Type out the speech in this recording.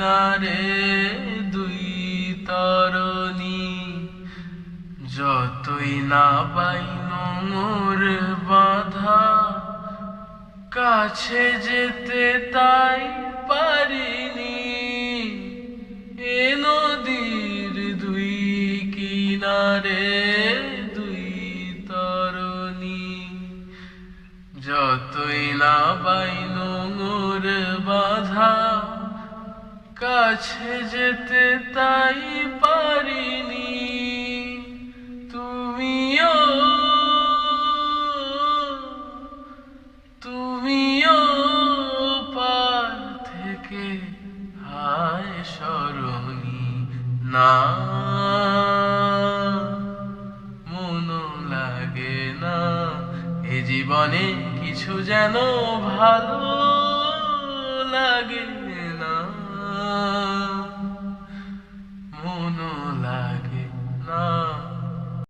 কিনারে দুই তরণী, যতই না বাইন মোর বাধা, কাছে যেতে তাই পারিনি। এ নদীর দুই কিনারে দুই তরণী, যতই না বাইন মোর বাধা, কাছে যেতে তাই পারিনি। তুমিও পার থেকে হায় সরণি না, মনও লাগে না এ জীবনে কিছু, যেন ভালো লাগে না, মনও লাগে না।